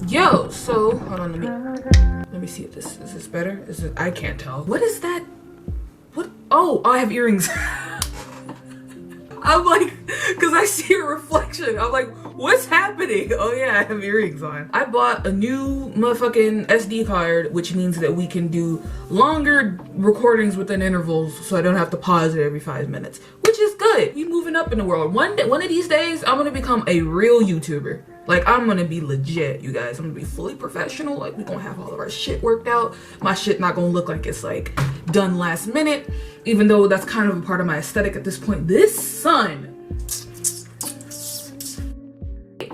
Yo, so hold on, let me see if this is this better. Is it? I can't tell. What is that? What? Oh, I have earrings. I'm like, cause I see a reflection. I'm like, what's happening? Oh yeah, I have earrings on. I bought a new motherfucking SD card, which means that we can do longer recordings within intervals, so I don't have to pause it every 5 minutes, which is good. We moving up in the world. One of these days, I'm gonna become a real YouTuber. Like, I'm gonna be legit, you guys. I'm gonna be fully professional. Like, we gonna have all of our shit worked out. My shit not gonna look like it's like done last minute, even though that's kind of a part of my aesthetic at this point. This sun.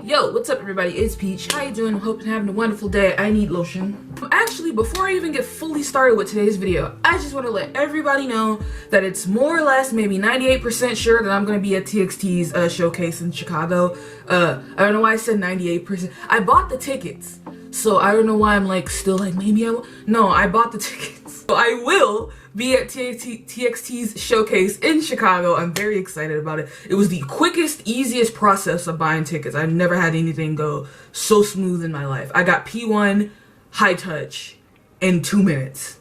Yo, what's up everybody? It's Peach. How you doing? Hope you're having a wonderful day. I need lotion. Actually, before I even get fully started with today's video, I just want to let everybody know that it's more or less maybe 98% sure that I'm going to be at TXT's showcase in Chicago. I don't know why I said 98%. I bought the tickets, so I don't know why I'm like still like maybe I will. No, I bought the tickets. So I will be at TXT's showcase in Chicago. I'm very excited about it. It was the quickest, easiest process of buying tickets. I've never had anything go so smooth in my life. I got P1 high touch in 2 minutes.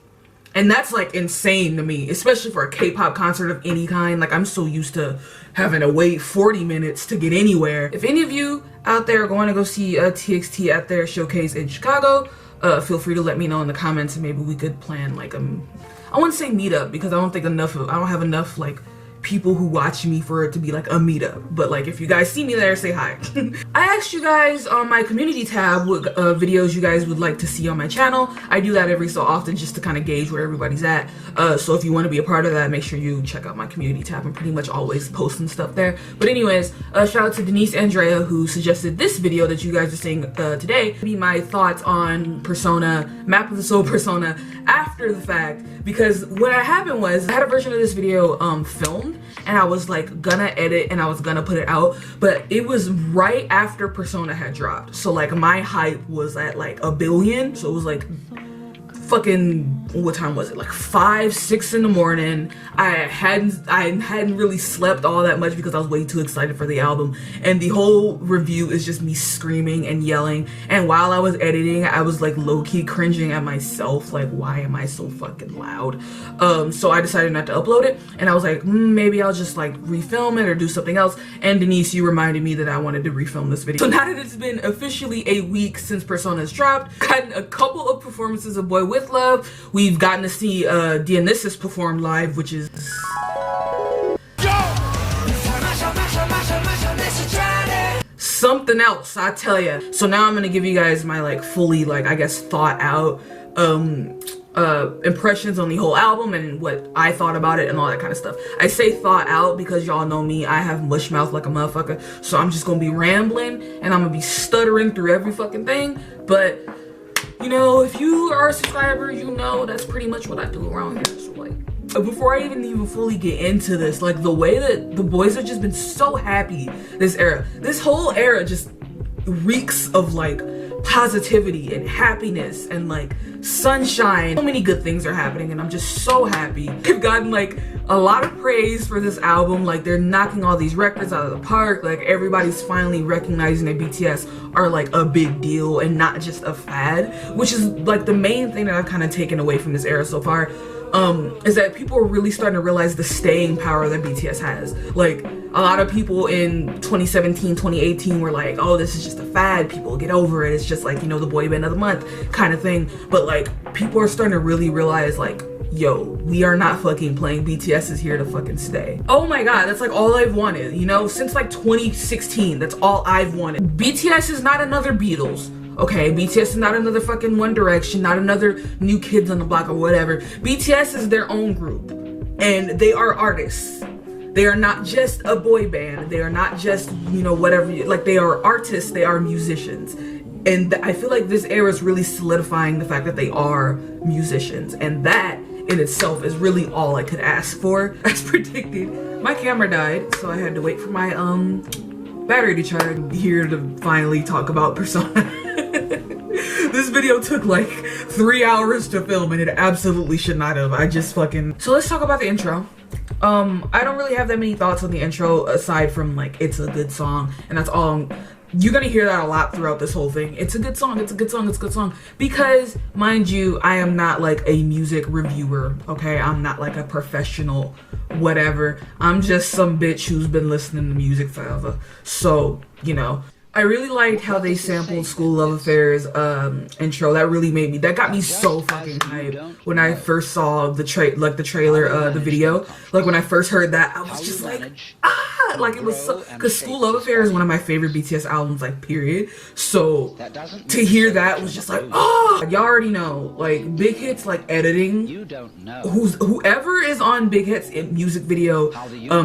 And that's like insane to me, especially for a K-pop concert of any kind. Like, I'm so used to having to wait 40 minutes to get anywhere. If any of you out there are going to go see TXT at their showcase in Chicago, feel free to let me know in the comments, and maybe we could plan like I wouldn't say meetup, because I don't have enough like people who watch me for it to be like a meetup, but like if you guys see me there, say hi. I asked you guys on my community tab what videos you guys would like to see on my channel. I do that every so often just to kind of gauge where everybody's at, so if you want to be a part of that, make sure you check out my community tab. I'm pretty much always posting stuff there. But anyways, shout out to Denise Andrea, who suggested this video that you guys are seeing today. Be my thoughts on Persona, Map of the Soul Persona after the fact, because what happened was I had a version of this video filmed, and I was like gonna edit and I was gonna put it out, but it was right after Persona had dropped, so like my hype was at like 1 billion, so it was like fucking, what time was it, like 5, 6 in the morning. I hadn't really slept all that much because I was way too excited for the album, and the whole review is just me screaming and yelling, and while I was editing I was like low-key cringing at myself, like why am I so fucking loud? So I decided not to upload it, and I was like maybe I'll just like refilm it or do something else, and Denise, you reminded me that I wanted to refilm this video. So now that it's been officially a week since Persona's dropped, gotten a couple of performances of Boy With Love. We've gotten to see Dionysus perform live, which is something else, I tell ya. So now I'm gonna give you guys my like fully, like, I guess thought out impressions on the whole album and what I thought about it and all that kind of stuff. I say thought out because y'all know me, I have mush mouth like a motherfucker, so I'm just gonna be rambling and I'm gonna be stuttering through every fucking thing. But you know, if you are a subscriber, you know that's pretty much what I do around here. So like, before I even fully get into this, like the way that the boys have just been so happy this whole era just reeks of like positivity and happiness and like sunshine. So many good things are happening and I'm just so happy. They've gotten like a lot of praise for this album. Like, they're knocking all these records out of the park. Like, everybody's finally recognizing that BTS are like a big deal and not just a fad, which is like the main thing that I've kind of taken away from this era so far. Is that people are really starting to realize the staying power that BTS has. Like, a lot of people in 2017, 2018 were like, oh, this is just a fad, people get over it, it's just like, you know, the boy band of the month kind of thing. But like, people are starting to really realize like, yo, we are not fucking playing. BTS is here to fucking stay. Oh my god, that's like all I've wanted, you know, since like 2016, that's all I've wanted. BTS is not another Beatles. Okay, BTS is not another fucking One Direction, not another New Kids on the Block or whatever. BTS is their own group, and they are artists. They are not just a boy band. They are not just, you know, whatever, like they are artists, they are musicians. And I feel like this era is really solidifying the fact that they are musicians, and that in itself is really all I could ask for. As predicted, my camera died, so I had to wait for my battery to charge here to finally talk about Persona. This video took like 3 hours to film and it absolutely should not have. I just fucking... So let's talk about the intro. I don't really have that many thoughts on the intro aside from like it's a good song, and that's all. You're gonna hear that a lot throughout this whole thing. It's a good song, it's a good song, it's a good song. Because, mind you, I am not like a music reviewer, okay? I'm not like a professional whatever. I'm just some bitch who's been listening to music forever. So, you know. I really liked how they sampled School Love Affair's intro. That really made me, that got me so fucking hyped when I first saw the trailer, the video. Like when I first heard that, I was just like, ah, like it was so, cause School Love Affair is one of my favorite BTS albums, like period. So to hear that was just like, oh, y'all already know, like Big Hit's like editing, whoever is on Big Hit's music video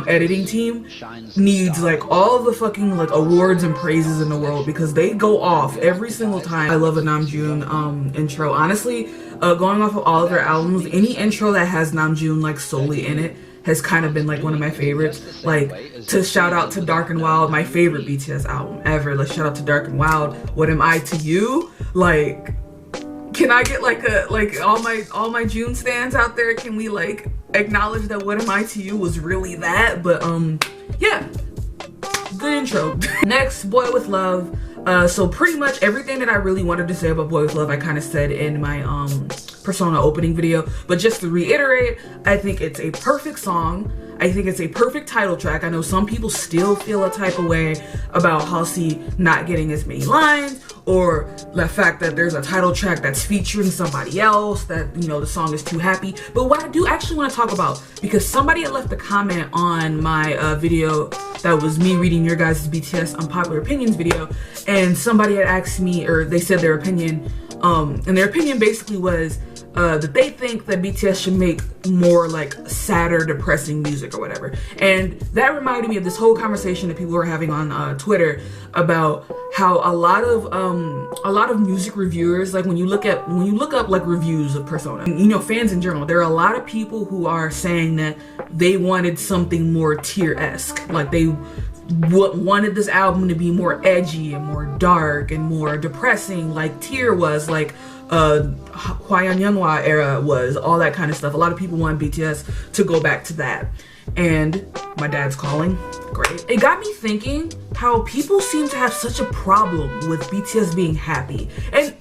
editing team needs like all the fucking like awards and praises in the world, because they go off every single time. I love a Namjoon intro. Honestly, going off of all of their albums, any intro that has Namjoon like solely in it has kind of been like one of my favorites. Like, to shout out to Dark and Wild, my favorite BTS album ever. Let's shout out to Dark and Wild. What Am I to You? Like, can I get like a, like all my June stans out there, can we like acknowledge that What Am I to You was really that? But yeah, good intro. Next, Boy With Love. So pretty much everything that I really wanted to say about Boy With Love I kind of said in my Persona opening video, but just to reiterate, I think it's a perfect song. I think it's a perfect title track. I know some people still feel a type of way about Halsey not getting as many lines, or the fact that there's a title track that's featuring somebody else, that, you know, the song is too happy. But what I do actually want to talk about, because somebody had left a comment on my video that was me reading your guys' BTS Unpopular Opinions video, and somebody had asked me, or they said their opinion, and their opinion basically was that they think that BTS should make more like sadder, depressing music or whatever. And that reminded me of this whole conversation that people were having on Twitter about how a lot of music reviewers, like when you look up like reviews of Persona, you know, fans in general, there are a lot of people who are saying that they wanted something more Tear-esque, like they wanted this album to be more edgy and more dark and more depressing, like Tear was, like Hwayeon Yeonhwa era was, all that kind of stuff. A lot of people want BTS to go back to that. And my dad's calling. Great. It got me thinking how people seem to have such a problem with BTS being happy. And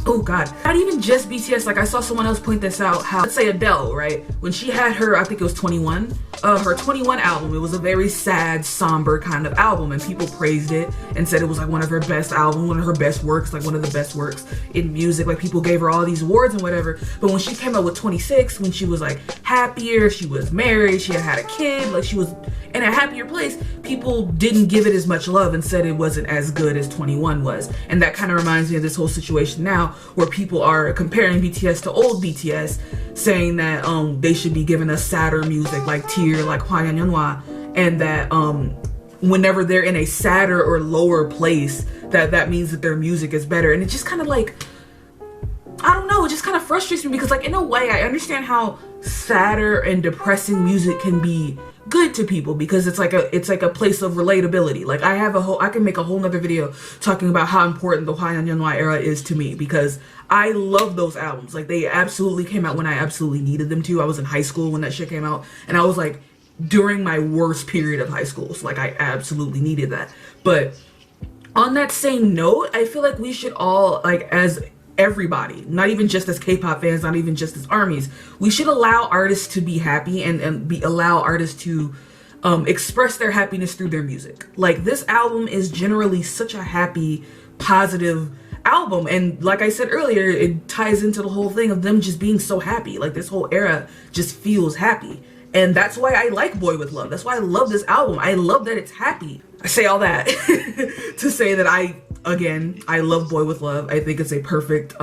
oh god, not even just BTS. Like I saw someone else point this out, how, let's say Adele, right? When she had her, I think it was 21, her 21 album, it was a very sad, somber kind of album, and people praised it and said it was like one of her best albums, one of her best works, like one of the best works in music. Like people gave her all these awards and whatever. But when she came out with 26, when she was like happier, she was married, she had a kid, like she was in a happier place, people didn't give it as much love and said it wasn't as good as 21 was. And that kind of reminds me of this whole situation now, where people are comparing BTS to old BTS, saying that they should be giving us sadder music like Tear, like Hwayeon Yeonhwa, and that whenever they're in a sadder or lower place, that means that their music is better. And it just kind of like, I don't know, it just kind of frustrates me, because like in a way I understand how sadder and depressing music can be good to people, because it's like a place of relatability. Like I can make a whole nother video talking about how important the Hwayeon Yeonhwa era is to me, because I love those albums. Like they absolutely came out when I absolutely needed them to. I was in high school when that shit came out, and I was like during my worst period of high school, so like I absolutely needed that. But on that same note, I feel like we should all, like as everybody, not even just as K-pop fans, not even just as armies, we should allow artists to be happy and allow artists to express their happiness through their music. Like this album is generally such a happy, positive album, and like I said earlier, it ties into the whole thing of them just being so happy. Like this whole era just feels happy, and that's why I like Boy With Love. That's why I love this album. I love that it's happy. I say all that to say that I love Boy With Love. I think it's a perfect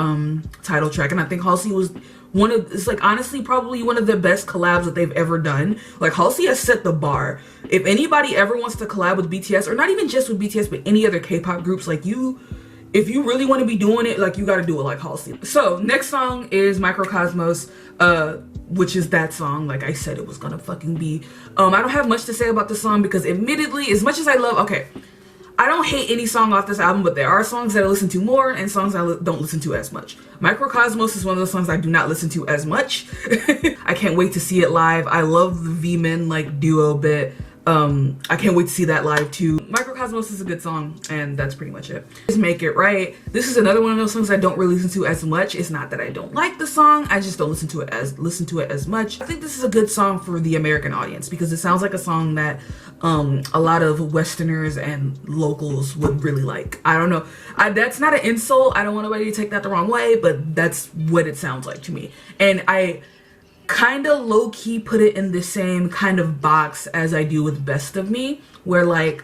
title track, and I think Halsey was it's like honestly probably one of the best collabs that they've ever done. Like Halsey has set the bar. If anybody ever wants to collab with BTS, or not even just with BTS, but any other K-pop groups, like if you really want to be doing it, like you got to do it like Halsey. So next song is Microcosmos, which is that song. Like I said, it was gonna fucking be. I don't have much to say about the song, because admittedly, as much as I love, I don't hate any song off this album, but there are songs that I listen to more and songs I don't listen to as much. Microcosmos is one of those songs I do not listen to as much. I can't wait to see it live. I love the V-Men like duo bit. I can't wait to see that live too. Microcosmos is a good song, and that's pretty much it. Just Make It Right. This is another one of those songs I don't really listen to as much. It's not that I don't like the song, I just don't listen to it as much. I think this is a good song for the American audience because it sounds like a song that a lot of Westerners and locals would really like. I don't know. That's not an insult. I don't want nobody to take that the wrong way, but that's what it sounds like to me. And I kind of low-key put it in the same kind of box as I do with Best of Me, where like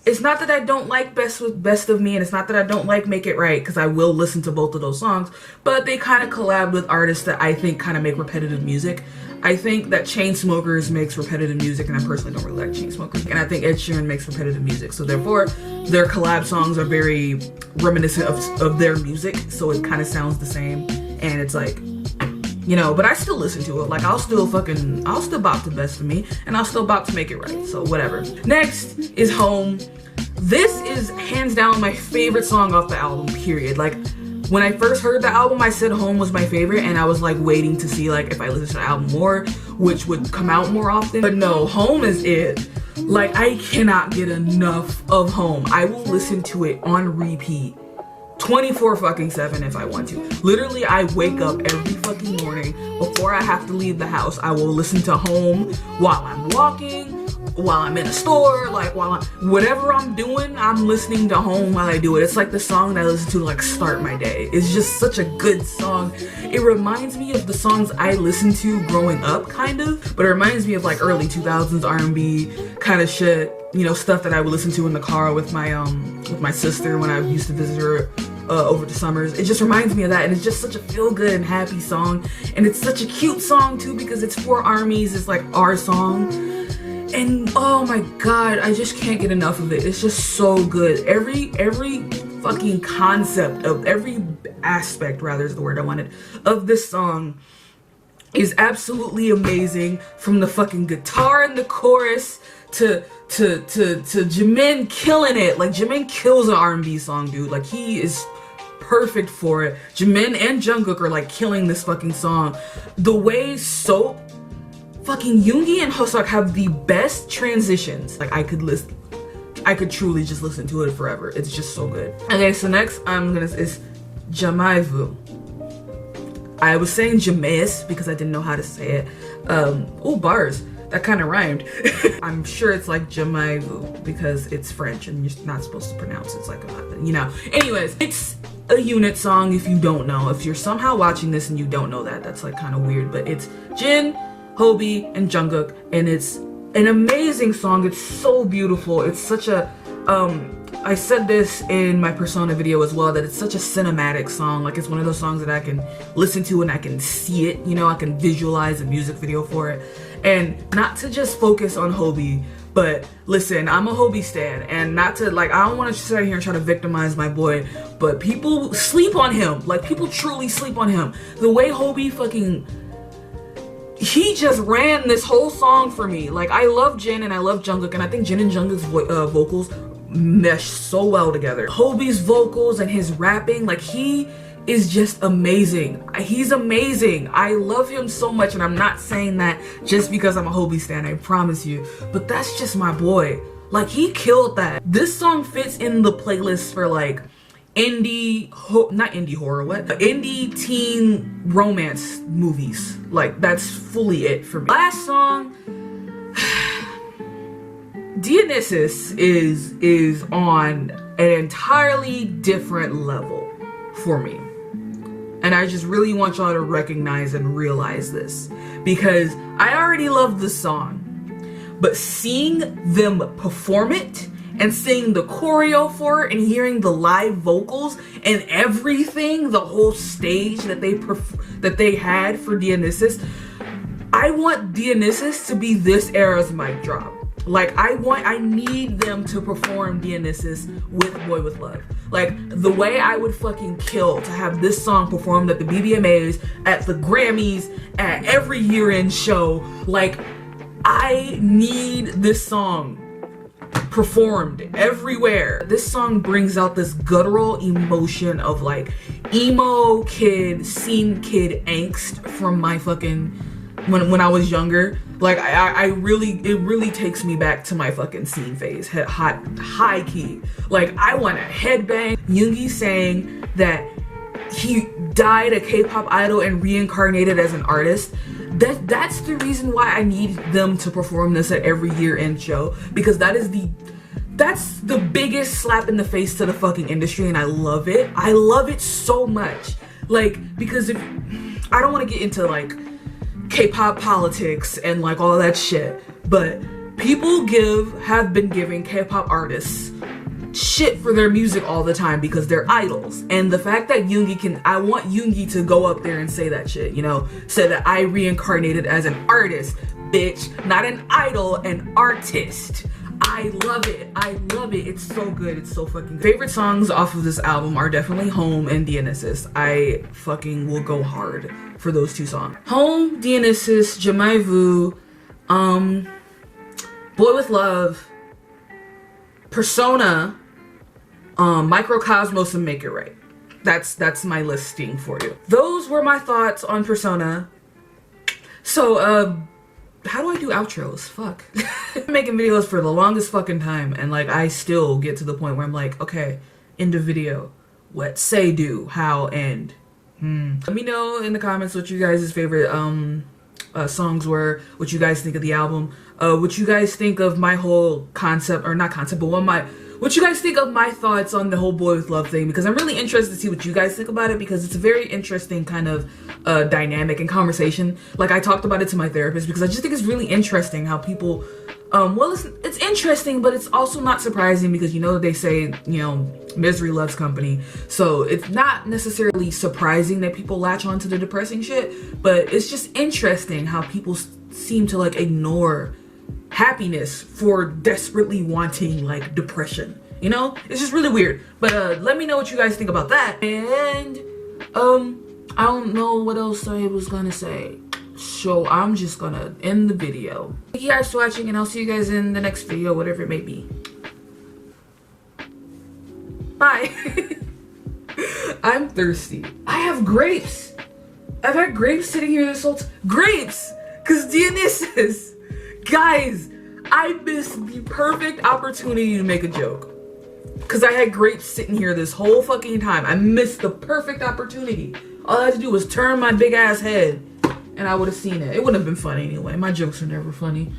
it's not that I don't like Best of Me, and it's not that I don't like Make It Right, because I will listen to both of those songs, but they kind of collab with artists that I think kind of make repetitive music. I think that Chainsmokers makes repetitive music, and I personally don't really like Chainsmokers, and I think Ed Sheeran makes repetitive music, so therefore their collab songs are very reminiscent of their music, so it kind of sounds the same, and it's like, you know, but I still listen to it. Like, I'll still bop to Best of Me, and I'll still bop to Make It Right, so whatever. Next is Home. This is hands down my favorite song off the album, period. Like, when I first heard the album, I said Home was my favorite, and I was like waiting to see like if I listened to the album more, which would come out more often. But no, Home is it. Like, I cannot get enough of Home. I will listen to it on repeat 24/7 if I want to. Literally, I wake up every fucking morning before I have to leave the house. I will listen to Home while I'm walking, while I'm in a store, like whatever I'm doing, I'm listening to Home while I do it. It's like the song that I listen to to like start my day. It's just such a good song. It reminds me of the songs I listened to growing up, kind of, but it reminds me of like early 2000s R&B kind of shit. You know, stuff that I would listen to in the car with my sister when I used to visit her over the summers. It just reminds me of that, and it's just such a feel-good and happy song, and it's such a cute song too because it's for armies. It's like our song, and oh my god, I just can't get enough of it. It's just so good. Every fucking concept of every aspect, rather is the word I wanted, of this song is absolutely amazing. From the fucking guitar in the chorus to Jimin killing it. Like, Jimin kills an R&B song, dude. Like, he is perfect for it. Jimin and Jungkook are like killing this fucking song. The way Soap, fucking Yoongi and Hoseok have the best transitions. Like, I could truly just listen to it forever. It's just so good. Okay, so next is Jamaivu. I was saying Jameis because I didn't know how to say it. Oh, bars. That kind of rhymed. I'm sure it's like Jamaivu because it's French and you're not supposed to pronounce it. It's like, you know. Anyways, it's a unit song if you don't know. If you're somehow watching this and you don't know that, that's like kind of weird. But it's Jin, Hobi, and Jungkook, and it's an amazing song. It's so beautiful. It's such a, I said this in my Persona video as well, that it's such a cinematic song. Like, it's one of those songs that I can listen to and I can see it, you know, I can visualize a music video for it. And not to just focus on Hobi, but listen, I'm a Hobi stan, and not to, like, I don't want to sit here and try to victimize my boy, but people sleep on him. Like, people truly sleep on him. The way Hobi fucking, he just ran this whole song for me. Like, I love Jin and I love Jungkook, and I think Jin and Jungkook's vocals mesh so well together. Hobi's vocals and his rapping, like, he is just amazing. He's amazing. I love him so much, and I'm not saying that just because I'm a Hobi stan, I promise you, but that's just my boy. Like, he killed that. This song fits in the playlist for like not indie horror, what? Indie teen romance movies. Like, that's fully it for me. Last song, Dionysus is on an entirely different level for me. And I just really want y'all to recognize and realize this, because I already love the song, but seeing them perform it and seeing the choreo for it and hearing the live vocals and everything, the whole stage that they had for Dionysus, I want Dionysus to be this era's mic drop. Like, I need them to perform Dionysus with Boy With Love. Like, the way I would fucking kill to have this song performed at the BBMAs, at the Grammys, at every year-end show. Like, I need this song performed everywhere. This song brings out this guttural emotion of like emo kid, scene kid angst from my fucking when I was younger. Like it really takes me back to my fucking scene phase, high key. Like I want to headbang. Yoongi saying that he died a K-pop idol and reincarnated as an artist. That's the reason why I need them to perform this at every year-end show, because that's the biggest slap in the face to the fucking industry, and I love it. I love it so much. Like, because if I don't want to get into like K-pop politics and like all of that shit, but people have been giving K-pop artists shit for their music all the time because they're idols. And the fact that I want Yoongi to go up there and say that shit, you know, say that I reincarnated as an artist, bitch, not an idol, an artist. I love it. I love it. It's so good. It's so fucking good. Favorite songs off of this album are definitely Home and Dionysus. I fucking will go hard for those two songs. Home, Dionysus, Jamaivu, Boy With Love, Persona, Microcosmos, and Make It Right. That's my listing for you. Those were my thoughts on Persona. So, how do I do outros? Fuck. I've been making videos for the longest fucking time, and like I still get to the point where I'm like, okay, end of video. What say, do, how, end. Let me know in the comments what you guys' favorite songs were, what you guys think of the album, what you guys think of my whole concept, or not concept, but what you guys think of my thoughts on the whole Boy With Love thing, because I'm really interested to see what you guys think about it, because it's a very interesting kind of dynamic and conversation. Like I talked about it to my therapist, because I just think it's really interesting how people, well, it's interesting, but it's also not surprising, because you know they say, you know, misery loves company. So it's not necessarily surprising that people latch on to the depressing shit, but it's just interesting how people seem to like ignore happiness for desperately wanting like depression, you know? It's just really weird. But let me know what you guys think about that. And I don't know what else I was gonna say, so I'm just gonna end the video. Thank you guys for watching, and I'll see you guys in the next video, whatever it may be. Bye. I'm thirsty. I have grapes. I've had grapes sitting here this whole time. Grapes! Cause Dionysus. Guys, I missed the perfect opportunity to make a joke. Cause I had grapes sitting here this whole fucking time. I missed the perfect opportunity. All I had to do was turn my big ass head and I would have seen it. It wouldn't have been funny anyway. My jokes are never funny.